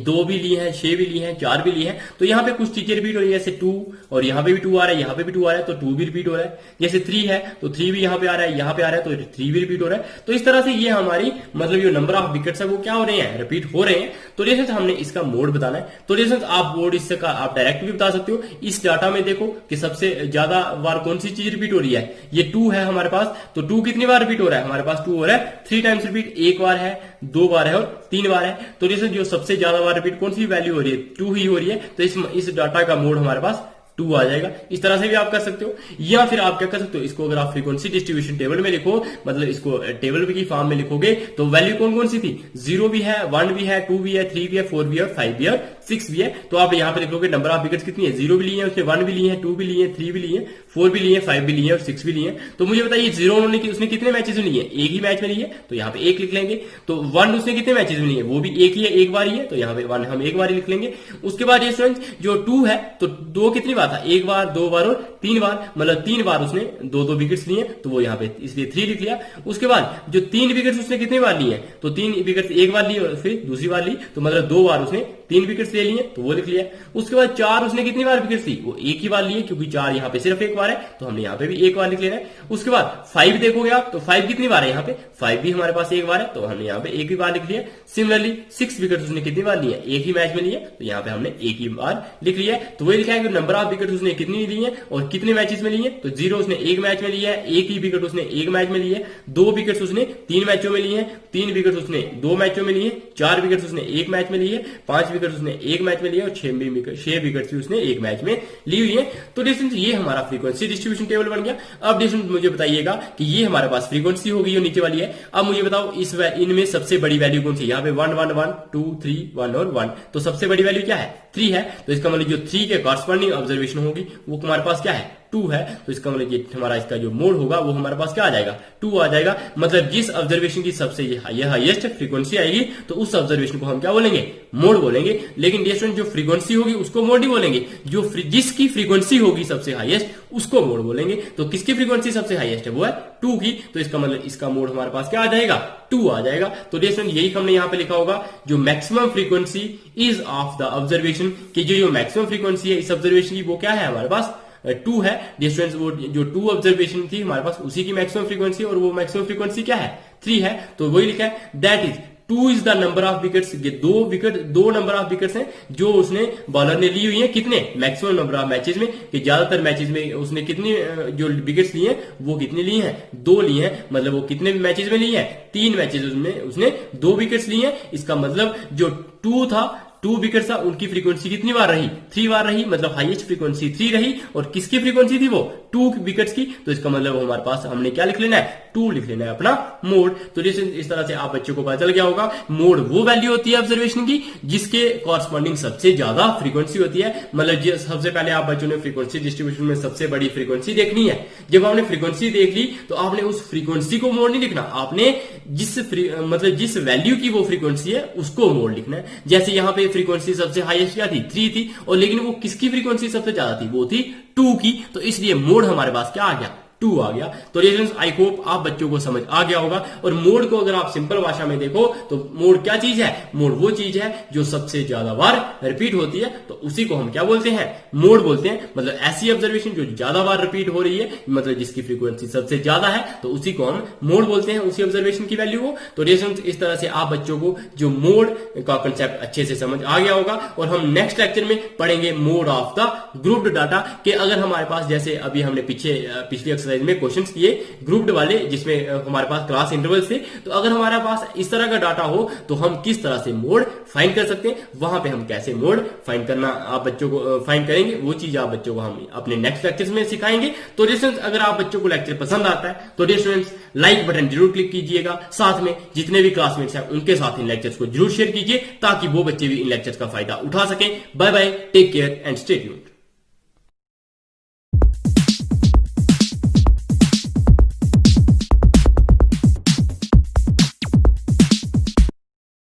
2 भी ली है, 6 भी ली है, 4 भी ली है। तो यहाँ पे कुछ चीजें रिपीट हो रही है, जैसे 2 और यहाँ पे भी 2 आ रहा है, यहाँ पे भी 2 आ रहा है तो 2 भी रिपीट हो रहा है। जैसे 3 है तो 3 भी यहाँ पे आ रहा है, यहाँ पे आ रहा है तो 3 भी रिपीट हो रहा है। तो इस तरह से ये हमारी मतलब जो नंबर ऑफ विकेट्स है वो क्या हो रहे हैं, रिपीट हो रहे हैं। तो जैसे हमने इसका मोड बताना है, तो जैसे आप मोड इसका आप डायरेक्ट भी बता सकते हो। इस डाटा में देखो कि सबसे ज्यादा बार कौन सी चीज रिपीट हो रही है, ये 2 है हमारे पास। तो 2 कितनी बार रिपीट हो रहा है, हमारे पास 2 हो रहा है 3 टाइम्स रिपीट, 1 बार है, 2 बार है और 3 बार है। तो जैसे जो सबसे ज्यादा बार रिपीट कौन सी वैल्यू हो रही है, 2 ही हो रही है। तो इस डाटा का मोड हमारे पास 2 आ जाएगा। इस तरह से भी आप कर सकते हो, या फिर आप क्या कर सकते हो, इसको अगर आप फ्रीक्वेंसी डिस्ट्रीब्यूशन टेबल में लिखो, मतलब इसको टेबल की फॉर्म में लिखोगे तो वैल्यू कौन कौन सी थी, 0 भी है, 1 भी है, 2 भी है, 3 भी है, 4 भी है, 5 भी है, 6 भी है। तो आप यहाँ पे लिखोगे नंबर ऑफ विकेट्स कितनी है, 0 भी लिए हैं, उसने 1 भी लिए हैं, 2 भी लिए हैं, 3 भी लिए हैं, 4 भी लिए हैं, 5 भी लिए हैं और 6 भी लिए हैं। तो मुझे बताइए 0 उन्होंने उसने कितने मैचेस में लिए, एक ही मैच में लिए, तो यहाँ पे 1 लिख लेंगे। तो 1 उसने कितने मैचेस में लिए, वो भी एक ही है, एक बार ही है, तो यहाँ पे 1 हम एक बार ही लिख लेंगे। उसके बाद ये स्टूडेंट्स जो 2 है तो 2 कितनी बार था, 1 बार, 2 बार और 3 बार, मतलब 3 बार उसने 2-2 विकेट्स लिए, तो वो यहाँ पे इसलिए 3 लिख लिया। उसके बाद जो 3 विकेट्स उसने कितनी बार लिए, तो 3 विकेट्स एक बार ली और फिर दूसरी बार ली, तो मतलब 2 बार उसने 3 विकेट्स ले लिए, तो वो लिख लिया। उसके बाद 4 उसने कितनी बार विकेट्स ली, वो एक ही बार लिए, क्योंकि 4 यहाँ पे सिर्फ एक बार है, तो हमने यहाँ पे भी एक बार लिख लेना है। उसके बाद 5 देखोगे आप तो 5 कितनी बार है, यहाँ पे 5 भी हमारे पास एक बार है, तो हमने यहाँ पे एक ही बार लिख लिया। सिमिलरली 6 विकेट्स उसने कितनी बार लिए, एक ही मैच में लिए, तो यहाँ पे हमने एक ही बार लिख लिया। तो वही लिखा है कि नंबर ऑफ विकेट्स उसने कितनी ली है और कितने मैचेस में लिए, तो 0 उसने एक मैच में लिया है, एक ही विकेट उसने एक मैच में लिए, 2 विकेट्स उसने 3 मैचों में लिए, 3 विकेट्स उसने 2 मैचों में लिए, 4 विकेट्स उसने एक मैच में लिए, 5 विकेट्स उसने एक मैच में लिए और 6 विकेट्स भी उसने एक मैच में ली हुई है। तो डिस्टेंस ये हमारा फ्रीक्वेंसी डिस्ट्रीब्यूशन टेबल बन गया। अब डिस्टेंस मुझे बताइएगा कि ये हमारे पास फ्रीक्वेंसी होगी जो नीचे वाली है। अब मुझे बताओ इनमें सबसे बड़ी वैल्यू कौन सी है, यहाँ पे 1 1 1 2 3 1 और 1, तो सबसे बड़ी वैल्यू क्या है, 3 है। तो इसका मतलब जो 3 के कॉरस्पॉन्डिंग ऑब्जर्वेशन होगी वो हमारे पास क्या है, 2 है। तो इसका मतलब ये हमारा इसका जो मोड होगा वो हमारे पास क्या आ जाएगा, 2 आ जाएगा। मतलब जिस ऑब्जर्वेशन की सबसे हाईएस्ट फ्रीक्वेंसी आएगी तो उस ऑब्जर्वेशन को हम क्या बोलेंगे, मोड बोलेंगे। लेकिन जो फ्रीक्वेंसी होगी उसको मोड नहीं बोलेंगे, जो जिसकी फ्रीक्वेंसी होगी सबसे हाईएस्ट उसको मोड बोलेंगे। तो किसकी फ्रीक्वेंसी सबसे हाईएस्ट है, वो है 2 की। तो इसका मतलब इसका मोड हमारे पास क्या आ जाएगा, 2 आ जाएगा। तो यही हमने यहाँ पे लिखा होगा, जो maximum frequency is of the observation, कि जो मैक्सिमम फ्रीक्वेंसी है इस ऑब्जर्वेशन की वो क्या है हमारे पास, 2 है। डिस्टेंस वो जो 2 ऑब्जर्वेशन थी हमारे पास उसी की मैक्सिमम फ्रीक्वेंसी, और वो मैक्सिमम फ्रीक्वेंसी क्या है, 3 है। तो वही लिखा है that is 2 is the number of wickets, ये 2 नंबर ऑफ विकेट्स हैं जो उसने बॉलर ने ली हुई है, कितने, मैक्सिमम नंबर ऑफ मैचेस में, कि ज्यादातर मैचेस में उसने कितनी जो विकेट्स लिए हैं वो कितने लिए हैं, 2 लिए हैं। मतलब वो कितने मैचेस में लिए हैं, 3 मैचेस में उसने 2 विकेट्स लिए हैं। इसका मतलब जो 2 था, 2 विकेट था, उनकी फ्रीक्वेंसी कितनी बार रही, 3 बार रही, मतलब हाईएस्ट फ्रीक्वेंसी 3 रही। और किसकी फ्रीक्वेंसी थी वो, 2 विकेट्स की। तो इसका मतलब हमारे पास हमने क्या लिख लेना है, 2 लिख लेना है अपना मोड। तो इस तरह से आप बच्चों को पता चल गया होगा, मोड वो वैल्यू होती है ऑब्जर्वेशन की जिसके कॉरस्पॉन्डिंग सबसे ज्यादा फ्रीक्वेंसी होती है। मतलब सबसे पहले आप बच्चों ने फ्रीक्वेंसी डिस्ट्रीब्यूशन में सबसे बड़ी फ्रीक्वेंसी देखनी है। जब आपने फ्रीक्वेंसी देख ली तो आपने उस फ्रीक्वेंसी को मोड नहीं लिखना, आपने जिस वैल्यू की वो फ्रीक्वेंसी है उसको मोड लिखना है। जैसे यहाँ पे फ्रीक्वेंसी सबसे हाईएस्ट क्या थी, 3 थी, और लेकिन वो किसकी फ्रीक्वेंसी सबसे ज्यादा थी, वो थी 2 की। तो इसलिए मोड हमारे पास क्या आ गया, 2 आ गया। तो आई होप आप बच्चों को समझ आ गया होगा। और मोड को अगर आप सिंपल भाषा में देखो तो मोड क्या चीज है, मोड वो चीज है जो सबसे ज्यादा बार रिपीट होती है, तो उसी को हम क्या बोलते हैं, मोड बोलते हैं। मतलब ऐसी ऑब्जर्वेशन जो ज्यादा बार रिपीट हो रही है, मतलब जिसकी फ्रीक्वेंसी सबसे ज्यादा है, तो उसी को हम मोड बोलते हैं, उसी ऑब्जर्वेशन की वैल्यू को। तो इस तरह से आप बच्चों को जो मोड का कंसेप्ट अच्छे से समझ आ गया होगा। और हम नेक्स्ट लेक्चर में पढ़ेंगे mode of the grouped data, के अगर हमारे पास जैसे अभी हमने पिछली एक्सरसाइज में क्वेश्चंस किए ग्रुप्ड वाले, जिसमें हमारे पास क्लास इंटरवल्स थे, तो अगर हमारे पास इस तरह का डाटा हो तो हम किस तरह से मोड फाइंड कर सकते हैं, वहां पे हम कैसे मोड फाइंड करना आप बच्चों को फाइंड करेंगे, वो चीज आप बच्चों को हम अपने नेक्स्ट लेक्चर्स में सिखाएंगे। तो स्टूडेंट्स अगर आप बच्चों को लेक्चर पसंद आता है तो स्टूडेंट्स लाइक बटन जरूर क्लिक कीजिएगा, साथ में जितने भी क्लासमेट्स हैं उनके साथ इन लेक्चर्स को जरूर शेयर कीजिए ताकि वो बच्चे भी इन लेक्चर्स का फायदा उठा सकें। Bye bye, take care and stay tuned.